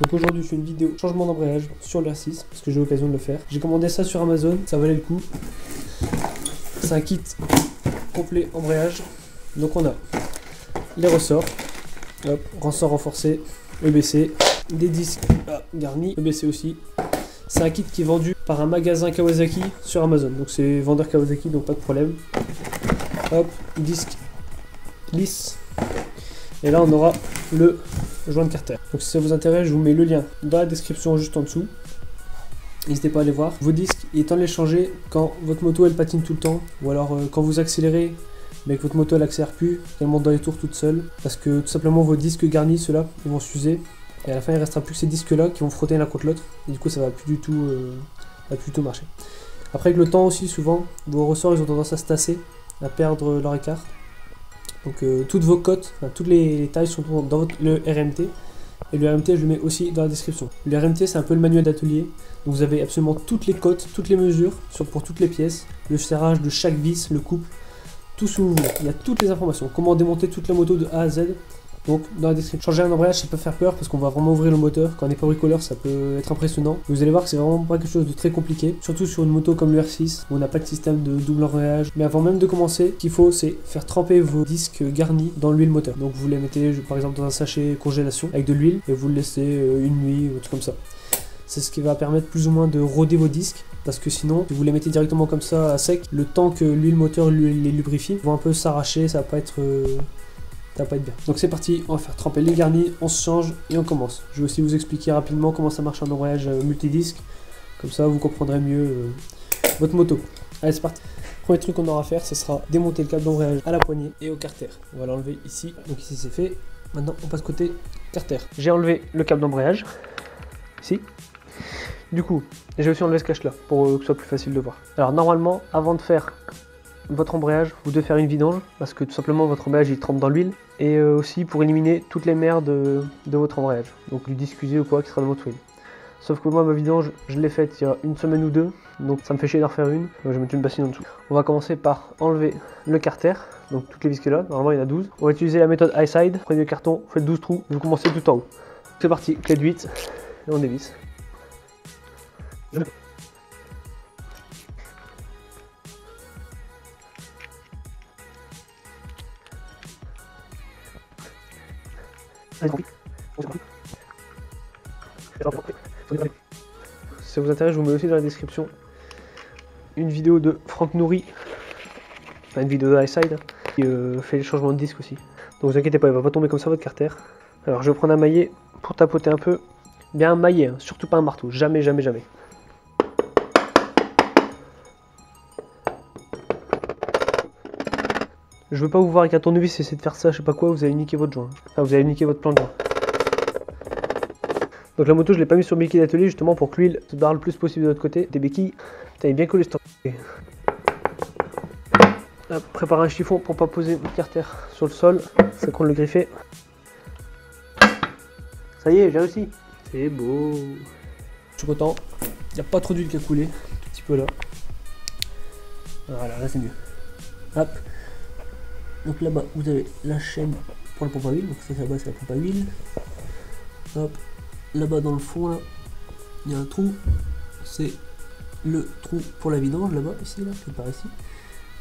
Donc aujourd'hui je fais une vidéo changement d'embrayage sur l'R6 parce que j'ai l'occasion de le faire. J'ai commandé ça sur Amazon, ça valait le coup. C'est un kit complet embrayage. Donc on a les ressorts, hop, ressort renforcé, EBC, des disques garnis, EBC aussi. C'est un kit qui est vendu par un magasin Kawasaki sur Amazon. Donc c'est vendeur Kawasaki, donc pas de problème. Hop, disque lisse. Et là on aura le joint de carter. Donc si ça vous intéresse, je vous mets le lien dans la description juste en dessous. N'hésitez pas à aller voir. Vos disques, il est temps de les changer quand votre moto elle patine tout le temps. Ou alors quand vous accélérez, mais que votre moto elle accélère plus, qu'elle monte dans les tours toute seule. Parce que tout simplement vos disques garnis, ceux-là, ils vont s'user. Et à la fin il restera plus que ces disques là qui vont frotter l'un contre l'autre. Et du coup ça va plus du tout marcher. Après avec le temps aussi, souvent, vos ressorts ils ont tendance à se tasser, à perdre leur écart. Donc toutes vos cotes, enfin, toutes les tailles sont dans le RMT. Et le RMT je le mets aussi dans la description. Le RMT c'est un peu le manuel d'atelier. Donc vous avez absolument toutes les cotes, toutes les mesures pour toutes les pièces. Le serrage de chaque vis, le couple, tout ce que vous voulez. Il y a toutes les informations. Comment démonter toute la moto de A à Z. Donc dans la description. Changer un embrayage ça peut faire peur parce qu'on va vraiment ouvrir le moteur. Quand on n'est pas bricoleur ça peut être impressionnant. Vous allez voir que c'est vraiment pas quelque chose de très compliqué. Surtout sur une moto comme le R6 où on n'a pas de système de double embrayage. Mais avant même de commencer, ce qu'il faut c'est faire tremper vos disques garnis dans l'huile moteur. Donc vous les mettez par exemple dans un sachet congélation avec de l'huile et vous le laissez une nuit ou tout comme ça. C'est ce qui va permettre plus ou moins de roder vos disques. Parce que sinon, si vous les mettez directement comme ça à sec, le temps que l'huile moteur les lubrifie, vont un peu s'arracher, ça va pas être bien. Donc c'est parti, on va faire tremper les garnis, on se change et on commence. Je vais aussi vous expliquer rapidement comment ça marche un embrayage multidisque. Comme ça vous comprendrez mieux votre moto. Allez c'est parti. Premier truc qu'on aura à faire, ce sera démonter le câble d'embrayage à la poignée et au carter. On va l'enlever ici. Donc ici c'est fait. Maintenant on passe côté carter. J'ai enlevé le câble d'embrayage. Ici. Du coup, j'ai aussi enlevé ce cache là pour que ce soit plus facile de voir. Alors normalement, avant de faire votre embrayage, vous devez faire une vidange parce que tout simplement votre embrayage il trempe dans l'huile et aussi pour éliminer toutes les merdes de votre embrayage, donc du disque usé ou quoi qui sera dans votre huile. Sauf que moi ma vidange je l'ai faite il y a une semaine ou deux, donc ça me fait chier d'en refaire une, je vais mettre une bassine en dessous. On va commencer par enlever le carter, donc toutes les vis que là, normalement il y en a 12. On va utiliser la méthode high side, prenez le carton, faites 12 trous, vous commencez tout en haut. C'est parti, clé de 8 et on dévisse. Si ça vous intéresse, je vous mets aussi dans la description une vidéo de Franck Nourri, enfin une vidéo de Highside qui fait les changements de disque aussi. Donc vous inquiétez pas, il va pas tomber comme ça votre carter. Alors je vais prendre un maillet pour tapoter un peu. Bien un maillet, hein, surtout pas un marteau, jamais, jamais, jamais. Je veux pas vous voir avec un tournevis essayer de faire ça, je sais pas quoi, vous allez niquer votre joint. Enfin, vous allez niquer votre plan de joint. Donc la moto, je l'ai pas mis sur béquille d'atelier justement pour que l'huile se barre le plus possible de l'autre côté. Des béquilles, putain, il est bien collé ce temps. Préparez un chiffon pour pas poser votre carter sur le sol, ça compte le griffer. Ça y est, j'ai réussi. C'est beau. Je suis content. Il n'y a pas trop d'huile qui a coulé, un petit peu là. Voilà, là c'est mieux. Hop. Donc là-bas, vous avez la chaîne pour la pompe à huile. Donc ça là-bas, c'est la pompe à huile. Hop. Là-bas, dans le fond, là, il y a un trou. C'est le trou pour la vidange, là-bas, ici, là, qui part ici.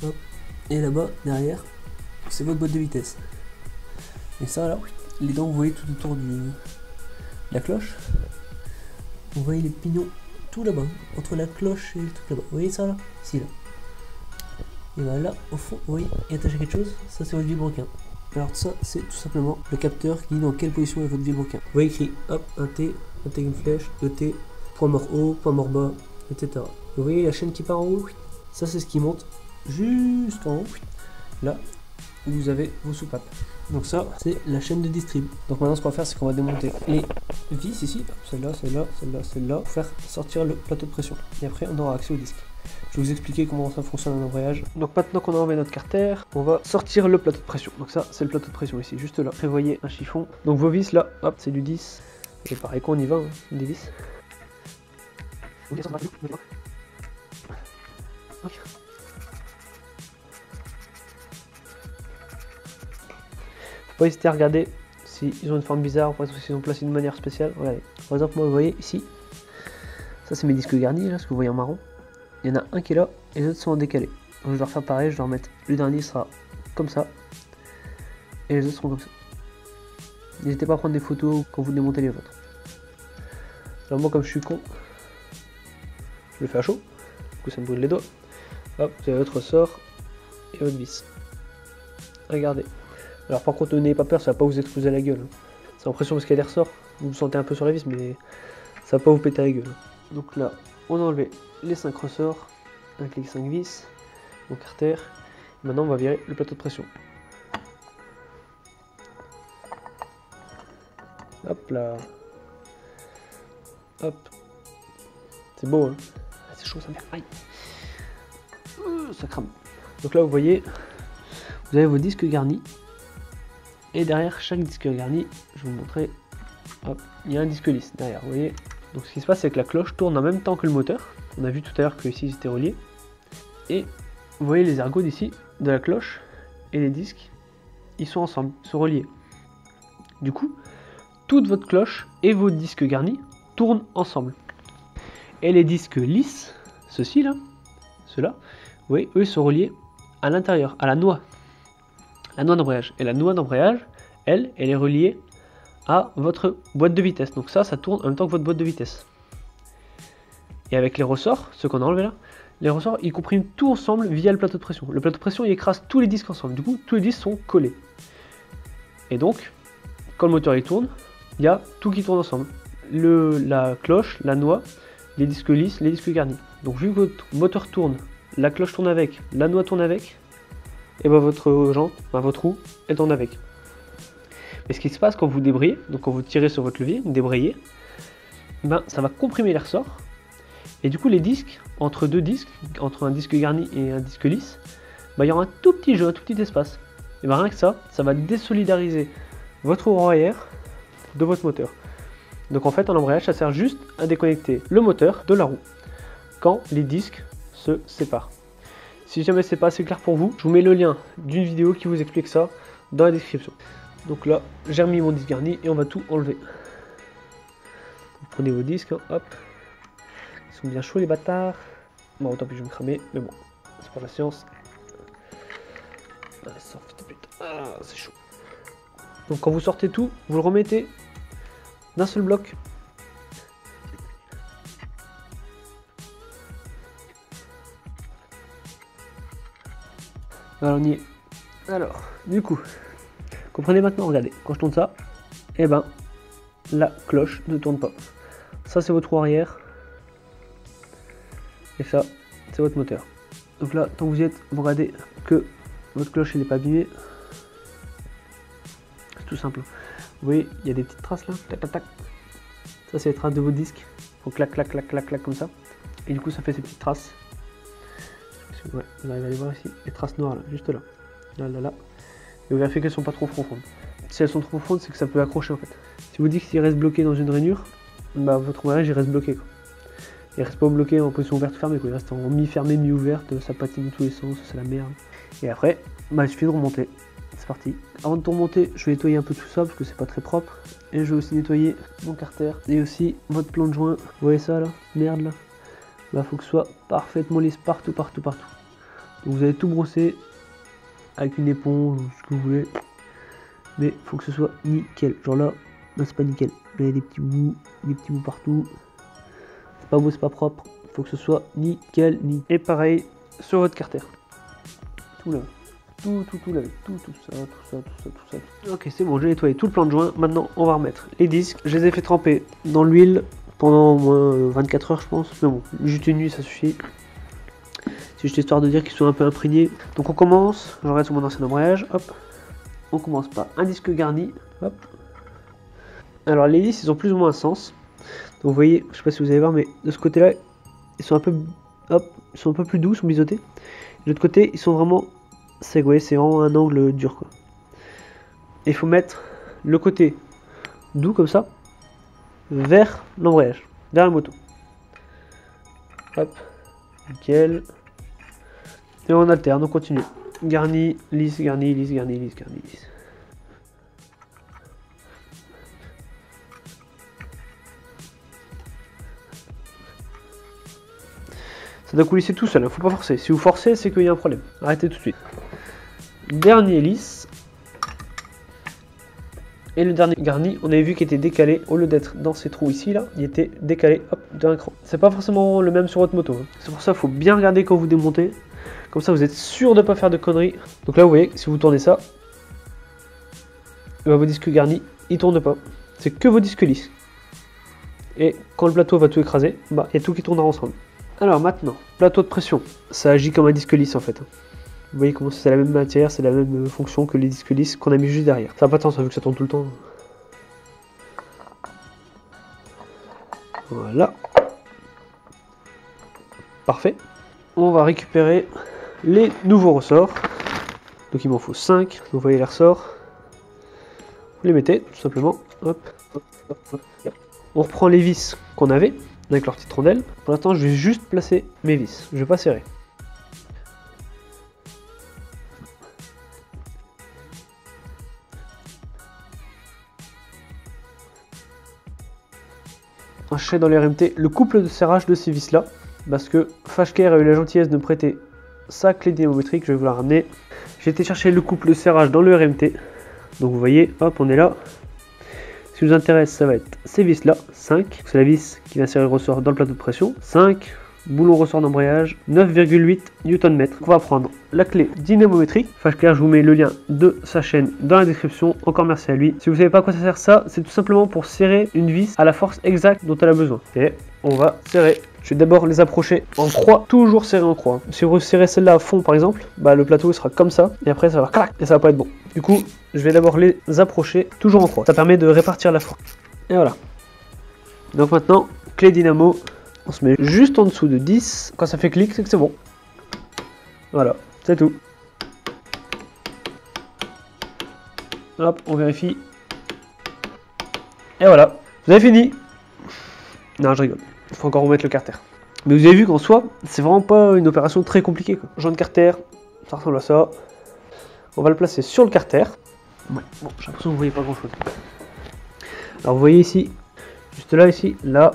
Hop. Et là-bas, derrière, c'est votre boîte de vitesse. Et ça, là, les dents, vous voyez tout autour de la cloche. Vous voyez les pignons tout là-bas, entre la cloche et le truc là-bas. Vous voyez ça, là? Ici, là. Et voilà, là, au fond, vous voyez, il est attaché quelque chose, ça c'est votre vilebrequin. Alors ça, c'est tout simplement le capteur qui dit dans quelle position est votre vilebrequin. Vous voyez écrit, hop, un T avec une flèche, 2 T, point mort haut, point mort bas, etc. Vous voyez la chaîne qui part en haut, ça c'est ce qui monte juste en haut, là où vous avez vos soupapes. Donc ça, c'est la chaîne de distrib. Donc maintenant ce qu'on va faire, c'est qu'on va démonter les vis ici, celle-là, celle-là, celle-là, celle-là, pour faire sortir le plateau de pression. Et après, on aura accès au disque. Je vais vous expliquer comment ça fonctionne un embrayage. Donc maintenant qu'on a enlevé notre carter, on va sortir le plateau de pression. Donc ça, c'est le plateau de pression ici, juste là. Prévoyez un chiffon. Donc vos vis là, hop, c'est du 10. Et pareil qu'on y va, hein, des vis. Okay. Faut pas hésiter à regarder s'ils ont une forme bizarre, ou s'ils sont placés d'une manière spéciale. Regardez, Par exemple, moi, vous voyez ici, ça c'est mes disques garnis, là, ce que vous voyez en marron. Il y en a un qui est là et les autres sont en décalé. Donc je vais refaire pareil, je vais remettre le dernier sera comme ça et les autres seront comme ça. N'hésitez pas à prendre des photos quand vous démontez les vôtres. Alors moi, comme je suis con, je le fais à chaud, du coup ça me brûle les doigts. Hop, vous avez votre ressort et votre vis. Regardez. Alors par contre, n'ayez pas peur, ça va pas vous exploser la gueule. C'est l'impression parce qu'il y a des ressorts, vous vous sentez un peu sur la vis, mais ça va pas vous péter la gueule. Donc là, on a enlevé les 5 ressorts avec les 5 vis, mon carter. Maintenant, on va virer le plateau de pression. Hop là. Hop. C'est beau, hein. C'est chaud, ça me fait. Aïe. Ça crame. Donc là, vous voyez, vous avez vos disques garnis. Et derrière chaque disque garni, je vais vous montrer, hop, il y a un disque lisse derrière, vous voyez. Donc ce qui se passe, c'est que la cloche tourne en même temps que le moteur. On a vu tout à l'heure que ici ils étaient reliés. Et vous voyez les ergots d'ici, de la cloche et les disques, ils sont ensemble, ils sont reliés. Du coup, toute votre cloche et vos disques garnis tournent ensemble. Et les disques lisses, ceux-ci là, ceux-là, vous voyez, eux ils sont reliés à l'intérieur, à la noix. La noix d'embrayage. Et la noix d'embrayage, elle est reliée à votre boîte de vitesse. Donc ça tourne en même temps que votre boîte de vitesse. Et avec les ressorts, ceux qu'on a enlevés là, les ressorts, ils compriment tout ensemble via le plateau de pression. Le plateau de pression, il écrase tous les disques ensemble. Du coup, tous les disques sont collés. Et donc, quand le moteur il tourne, il y a tout qui tourne ensemble. La cloche, la noix, les disques lisses, les disques garnis. Donc vu que votre moteur tourne, la cloche tourne avec, la noix tourne avec, et ben votre jante, votre roue, elle tourne avec. Mais ce qui se passe quand vous débrayez, donc quand vous tirez sur votre levier, débrayez, ben ça va comprimer les ressorts. Et du coup les disques, entre deux disques, entre un disque garni et un disque lisse, ben, il y aura un tout petit jeu, un tout petit espace. Et ben rien que ça va désolidariser votre roue arrière de votre moteur. Donc en fait, un embrayage, ça sert juste à déconnecter le moteur de la roue quand les disques se séparent. Si jamais c'est pas assez clair pour vous, je vous mets le lien d'une vidéo qui vous explique ça dans la description. Donc là, j'ai remis mon disque garni et on va tout enlever. Vous prenez vos disques, hein, hop. Ils sont bien chauds les bâtards. Bon, tant pis, je vais me cramer, mais bon, c'est pas la science. Ah, ça fait putain. Ah, c'est chaud. Donc quand vous sortez tout, vous le remettez d'un seul bloc. Alors on y est. Alors, du coup, comprenez maintenant, regardez, quand je tourne ça, et ben, la cloche ne tourne pas. Ça c'est votre roue arrière, et ça, c'est votre moteur. Donc là, tant que vous y êtes, vous regardez que votre cloche elle n'est pas abîmée. C'est tout simple. Vous voyez, il y a des petites traces là, tac tac tac. Ça c'est les traces de vos disques. Faut clac clac clac clac clac comme ça. Et du coup ça fait ces petites traces. Ouais, vous arrivez à les voir ici, les traces noires là, juste là. Là, là, là. Et vous vérifiez qu'elles sont pas trop profondes. Si elles sont trop profondes, c'est que ça peut accrocher en fait. Si vous dites qu'il reste bloqué dans une rainure, bah votre embrayage il reste bloqué quoi. Il reste pas bloqué en position ouverte fermée quoi, il reste en mi-fermée, mi-ouverte, ça patine de tous les sens, c'est la merde. Et après, bah il suffit de remonter. C'est parti. Avant de tout remonter, je vais nettoyer un peu tout ça parce que c'est pas très propre. Et je vais aussi nettoyer mon carter et aussi votre plan de joint. Vous voyez ça là, merde là. Bah faut que ce soit parfaitement lisse partout, partout, partout. Donc vous allez tout brosser avec une éponge ou ce que vous voulez. Mais faut que ce soit nickel. Genre là c'est pas nickel. Là il y a des petits bouts partout. C'est pas beau, c'est pas propre. Faut que ce soit nickel, nickel. Et pareil sur votre carter. Tout là. Tout lavé. Tout ça. Ok, c'est bon, j'ai nettoyé tout le plan de joint. Maintenant, on va remettre les disques. Je les ai fait tremper dans l'huile pendant au moins 24 heures, je pense. Mais bon, juste une nuit, ça suffit. C'est juste histoire de dire qu'ils sont un peu imprégnés. Donc on commence. Je reste sur mon ancien embrayage. Hop. On commence par un disque garni. Hop. Alors les lisses, ils ont plus ou moins un sens. Donc vous voyez, je sais pas si vous allez voir, mais de ce côté-là, ils sont un peu, hop, ils sont un peu plus doux, ils sont biseautés. De l'autre côté, ils sont vraiment secs. Vous voyez, c'est vraiment un angle dur, quoi. Et il faut mettre le côté doux comme ça vers l'embrayage, vers la moto. Hop, nickel. Et on alterne, on continue. Garni, lisse, garni, lisse, garni, lisse, garni, lisse. Ça doit coulisser tout seul, faut pas forcer. Si vous forcez, c'est qu'il y a un problème. Arrêtez tout de suite. Dernier lisse. Et le dernier garni, on avait vu qu'il était décalé. Au lieu d'être dans ces trous ici, là, il était décalé d'un cran. C'est pas forcément le même sur votre moto. Hein. C'est pour ça qu'il faut bien regarder quand vous démontez. Comme ça, vous êtes sûr de ne pas faire de conneries. Donc là, vous voyez, si vous tournez ça, vos disques garnis, ils ne tournent pas. C'est que vos disques lisses. Et quand le plateau va tout écraser, bah, il y a tout qui tournera ensemble. Alors maintenant, plateau de pression. Ça agit comme un disque lisse en fait. Vous voyez comment c'est la même matière, c'est la même fonction que les disques lisses qu'on a mis juste derrière. Ça n'a pas de sens vu que ça tourne tout le temps. Voilà. Parfait. On va récupérer les nouveaux ressorts. Donc il m'en faut 5. Vous voyez les ressorts. Vous les mettez tout simplement. Hop, hop, hop, hop. On reprend les vis qu'on avait avec leur petite rondelle. Pour l'instant, je vais juste placer mes vis. Je ne vais pas serrer. Enchaîner dans les RMT le couple de serrage de ces vis là, parce que Fashcare a eu la gentillesse de me prêter sa clé dynamométrique, je vais vous la ramener. J'ai été chercher le couple de serrage dans le RMT, donc vous voyez, hop, on est là. Ce qui nous intéresse, ça va être ces vis là, 5, c'est la vis qui va serrer le ressort dans le plateau de pression, 5, boulon ressort d'embrayage, 9,8 Nm. On va prendre la clé dynamométrique. Fashcare, je vous mets le lien de sa chaîne dans la description. Encore merci à lui. Si vous ne savez pas à quoi ça sert ça, c'est tout simplement pour serrer une vis à la force exacte dont elle a besoin. Et on va serrer. Je vais d'abord les approcher en croix, toujours serré en croix. Si vous serrez celle-là à fond par exemple, bah, le plateau sera comme ça et après ça va clac et ça va pas être bon. Du coup, je vais d'abord les approcher toujours en croix. Ça permet de répartir la force. Et voilà. Donc maintenant, clé dynamo. On se met juste en dessous de 10. Quand ça fait clic, c'est que c'est bon. Voilà, c'est tout. Hop, on vérifie. Et voilà, vous avez fini. Non, je rigole. Il faut encore remettre le carter. Mais vous avez vu qu'en soi, c'est vraiment pas une opération très compliquée. Jean de carter, ça ressemble à ça. On va le placer sur le carter. Ouais, bon, j'ai l'impression que vous voyez pas grand chose. Alors vous voyez ici, juste là, ici, là.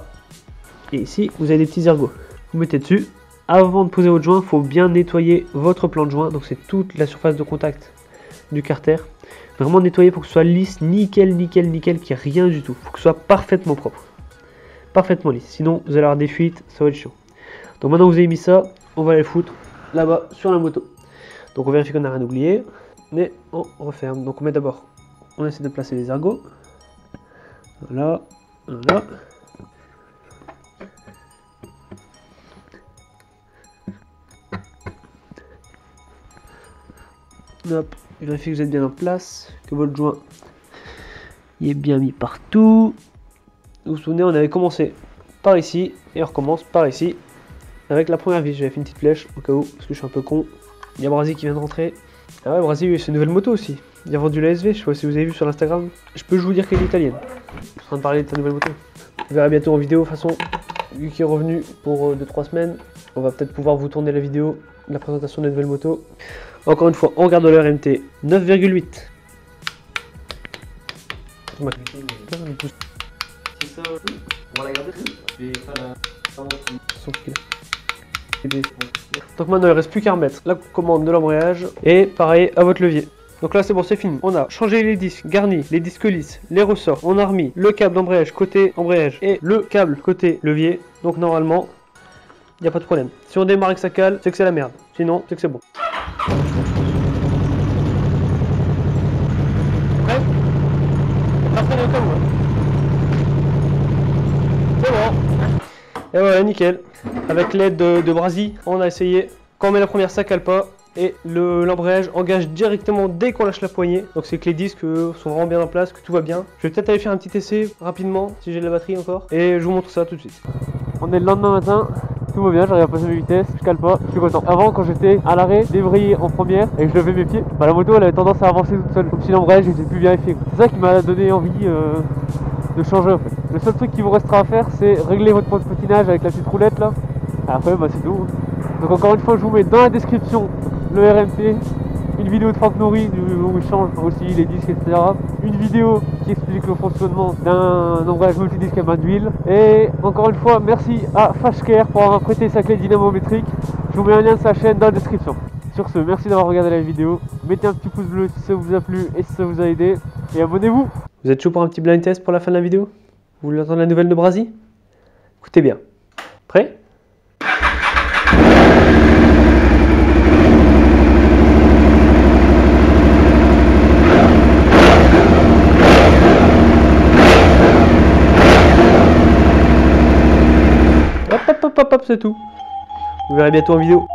Et ici, vous avez des petits ergots. Vous mettez dessus. Avant de poser votre joint, il faut bien nettoyer votre plan de joint. Donc c'est toute la surface de contact du carter. Vraiment nettoyer pour que ce soit lisse, nickel, nickel, nickel, qu'il n'y ait rien du tout. Il faut que ce soit parfaitement propre. Parfaitement lisse. Sinon, vous allez avoir des fuites, ça va être chiant. Donc maintenant que vous avez mis ça, on va aller le foutre là-bas sur la moto. Donc on vérifie qu'on n'a rien oublié. Mais on referme. Donc on met d'abord, on essaie de placer les ergots. Voilà, voilà. Hop, vérifiez que vous êtes bien en place, que votre joint il est bien mis partout. Vous vous souvenez, on avait commencé par ici et on recommence par ici avec la première vis. J'avais fait une petite flèche au cas où, parce que je suis un peu con. Il y a Brasi qui vient de rentrer. Ah ouais, Brasi, c'est une nouvelle moto aussi. Il a vendu la SV, je sais pas si vous avez vu sur l'Instagram. Je peux vous dire qu'elle est italienne. Je suis en train de parler de sa nouvelle moto. Vous verrez bientôt en vidéo, de toute façon, vu qu'il est revenu pour 2-3 semaines, on va peut-être pouvoir vous tourner la vidéo de la présentation de la nouvelle moto. Encore une fois, on regarde le RMT 9,8. C'est ça, on va la garder. Je vais pas la... Donc maintenant il ne reste plus qu'à remettre la commande de l'embrayage et pareil à votre levier. Donc là c'est bon, c'est fini. On a changé les disques, garni les disques lisses, les ressorts. On a remis le câble d'embrayage côté embrayage et le câble côté levier. Donc normalement, il n'y a pas de problème. Si on démarre et que ça cale, c'est que c'est la merde. Sinon, c'est que c'est bon. Prêt ? C'est bon. Et voilà, nickel. Avec l'aide de Brasi, on a essayé. Quand on met la première, ça cale pas. Et l'embrayage engage directement dès qu'on lâche la poignée. Donc c'est que les disques sont vraiment bien en place, que tout va bien. Je vais peut-être aller faire un petit essai rapidement, si j'ai de la batterie encore. Et je vous montre ça tout de suite. On est le lendemain matin. Tout va bien, j'arrive à passer mes vitesses, je cale pas, je suis content. Avant, quand j'étais à l'arrêt, débrayé en première et que je levais mes pieds, bah, la moto elle avait tendance à avancer toute seule, comme si l'embrayage était plus bien fait. C'est ça qui m'a donné envie de changer en fait. Le seul truc qui vous restera à faire, c'est régler votre point de patinage avec la petite roulette là. Après, bah, c'est tout. Donc encore une fois, je vous mets dans la description le RMT, une vidéo de Franck Nourri où il change aussi les disques, etc. Une vidéo qui explique le fonctionnement d'un embrayage multidisque à main d'huile. Et encore une fois, merci à Fashcare pour avoir prêté sa clé dynamométrique. Je vous mets un lien de sa chaîne dans la description. Sur ce, merci d'avoir regardé la vidéo. Mettez un petit pouce bleu si ça vous a plu et si ça vous a aidé. Et abonnez-vous. Vous êtes chaud pour un petit blind test pour la fin de la vidéo? Vous voulez entendre la nouvelle de Brasi? Écoutez bien. Prêt? Hop, hop, hop, hop, hop, c'est tout. Vous verrez bientôt en vidéo.